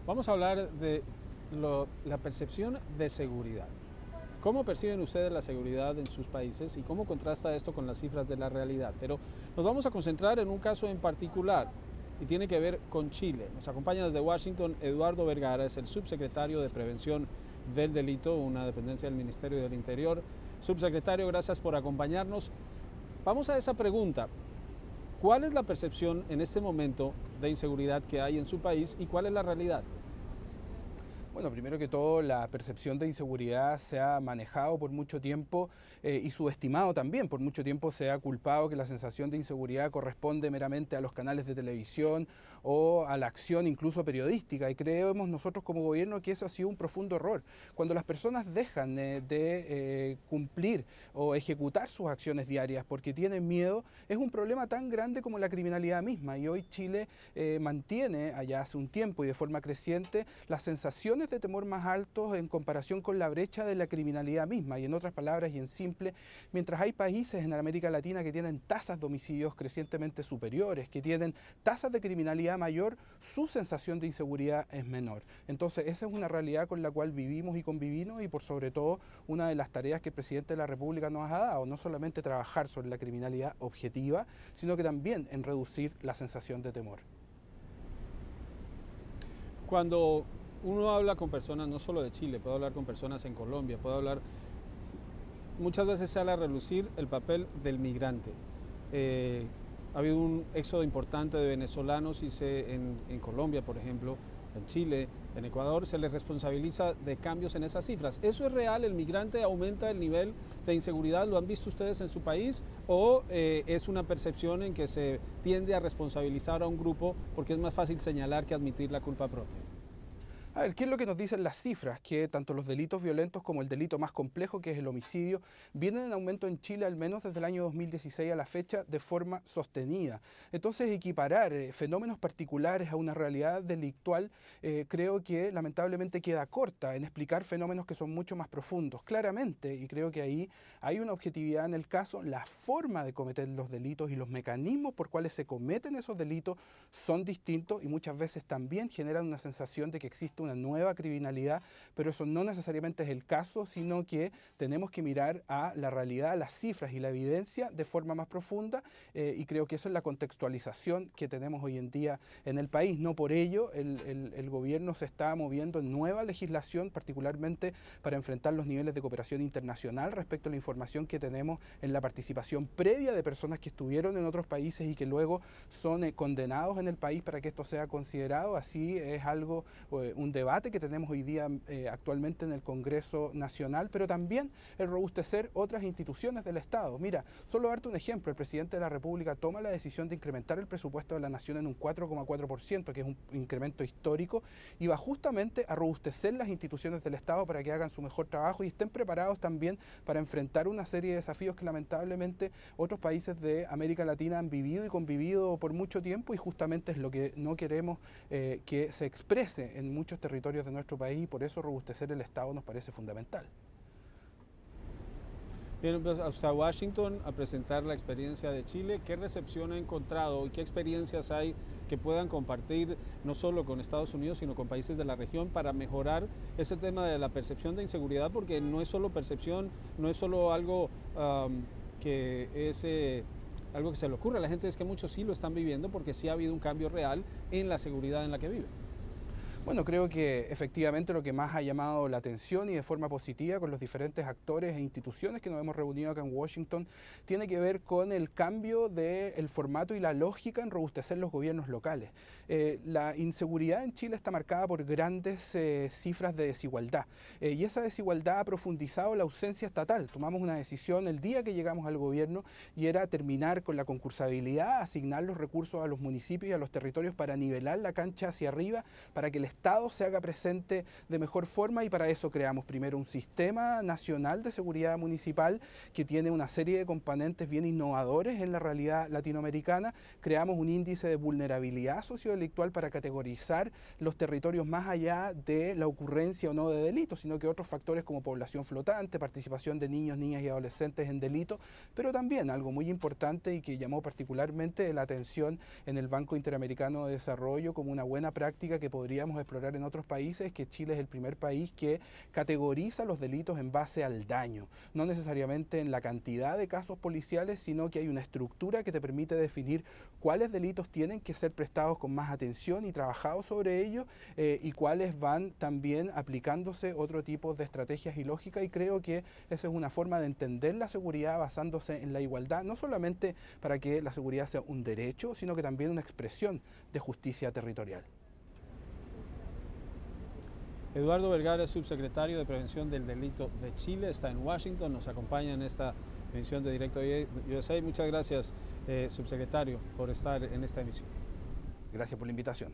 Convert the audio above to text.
Vamos a hablar de la percepción de seguridad. ¿Cómo perciben ustedes la seguridad en sus países y cómo contrasta esto con las cifras de la realidad? Pero nos vamos a concentrar en un caso en particular y tiene que ver con Chile. Nos acompaña desde Washington Eduardo Vergara, es el subsecretario de Prevención del Delito, una dependencia del Ministerio del Interior. Subsecretario, gracias por acompañarnos. Vamos a esa pregunta. ¿Cuál es la percepción en este momento de inseguridad que hay en su país y cuál es la realidad? Bueno, primero que todo, la percepción de inseguridad se ha manejado por mucho tiempo y subestimado también. Por mucho tiempo se ha culpado que la sensación de inseguridad corresponde meramente a los canales de televisión o a la acción incluso periodística. Y creemos nosotros como gobierno que eso ha sido un profundo error. Cuando las personas dejan de cumplir o ejecutar sus acciones diarias porque tienen miedo, es un problema tan grande como la criminalidad misma. Y hoy Chile mantiene, allá hace un tiempo y de forma creciente, las sensaciones de temor más altos en comparación con la brecha de la criminalidad misma. Y en otras palabras y en simple, mientras hay países en América Latina que tienen tasas de homicidios crecientemente superiores, que tienen tasas de criminalidad mayor, su sensación de inseguridad es menor. Entonces esa es una realidad con la cual vivimos y convivimos y por sobre todo una de las tareas que el presidente de la República nos ha dado, no solamente trabajar sobre la criminalidad objetiva, sino que también en reducir la sensación de temor. Cuando uno habla con personas, no solo de Chile, puede hablar con personas en Colombia, puede hablar, muchas veces sale a relucir el papel del migrante. Ha habido un éxodo importante de venezolanos y en Colombia, por ejemplo, en Chile, en Ecuador, se les responsabiliza de cambios en esas cifras. ¿Eso es real? ¿El migrante aumenta el nivel de inseguridad? ¿Lo han visto ustedes en su país? ¿O es una percepción en que se tiende a responsabilizar a un grupo porque es más fácil señalar que admitir la culpa propia? A ver, ¿qué es lo que nos dicen las cifras? Que tanto los delitos violentos como el delito más complejo, que es el homicidio, vienen en aumento en Chile al menos desde el año 2016 a la fecha de forma sostenida. Entonces, equiparar fenómenos particulares a una realidad delictual creo que lamentablemente queda corta en explicar fenómenos que son mucho más profundos. Claramente, y creo que ahí hay una objetividad en el caso, la forma de cometer los delitos y los mecanismos por cuales se cometen esos delitos son distintos y muchas veces también generan una sensación de que existe una nueva criminalidad, pero eso no necesariamente es el caso, sino que tenemos que mirar a la realidad, las cifras y la evidencia de forma más profunda y creo que eso es la contextualización que tenemos hoy en día en el país. No por ello el gobierno se está moviendo en nueva legislación, particularmente para enfrentar los niveles de cooperación internacional respecto a la información que tenemos en la participación previa de personas que estuvieron en otros países y que luego son condenados en el país para que esto sea considerado. Así es algo, un debate que tenemos hoy día actualmente en el Congreso Nacional, pero también el robustecer otras instituciones del Estado. Mira, solo darte un ejemplo, el presidente de la República toma la decisión de incrementar el presupuesto de la Nación en un 4,4%, que es un incremento histórico, y va justamente a robustecer las instituciones del Estado para que hagan su mejor trabajo y estén preparados también para enfrentar una serie de desafíos que lamentablemente otros países de América Latina han vivido y convivido por mucho tiempo y justamente es lo que no queremos que se exprese en muchos territorios de nuestro país y por eso robustecer el Estado nos parece fundamental. Viene pues, hasta Washington a presentar la experiencia de Chile. ¿Qué recepción ha encontrado y qué experiencias hay que puedan compartir no solo con Estados Unidos, sino con países de la región para mejorar ese tema de la percepción de inseguridad? Porque no es solo percepción, no es solo algo que es... algo que se le ocurre a la gente, es que muchos sí lo están viviendo porque sí ha habido un cambio real en la seguridad en la que viven. Bueno, creo que efectivamente lo que más ha llamado la atención y de forma positiva con los diferentes actores e instituciones que nos hemos reunido acá en Washington tiene que ver con el cambio del formato y la lógica en robustecer los gobiernos locales. La inseguridad en Chile está marcada por grandes cifras de desigualdad y esa desigualdad ha profundizado la ausencia estatal. Tomamos una decisión el día que llegamos al gobierno y era terminar con la concursabilidad, asignar los recursos a los municipios y a los territorios para nivelar la cancha hacia arriba, para que el Estado se haga presente de mejor forma y para eso creamos primero un sistema nacional de seguridad municipal que tiene una serie de componentes bien innovadores en la realidad latinoamericana. Creamos un índice de vulnerabilidad sociodelictual para categorizar los territorios más allá de la ocurrencia o no de delitos, sino que otros factores como población flotante, participación de niños, niñas y adolescentes en delitos, pero también algo muy importante y que llamó particularmente la atención en el Banco Interamericano de Desarrollo como una buena práctica que podríamos explorar en otros países es que Chile es el primer país que categoriza los delitos en base al daño, no necesariamente en la cantidad de casos policiales, sino que hay una estructura que te permite definir cuáles delitos tienen que ser prestados con más atención y trabajados sobre ellos, y cuáles van también aplicándose otro tipo de estrategias y lógicas, y creo que esa es una forma de entender la seguridad basándose en la igualdad, no solamente para que la seguridad sea un derecho, sino que también una expresión de justicia territorial. Eduardo Vergara, subsecretario de Prevención del Delito de Chile, está en Washington, nos acompaña en esta emisión de Directo USA. Muchas gracias, subsecretario, por estar en esta emisión. Gracias por la invitación.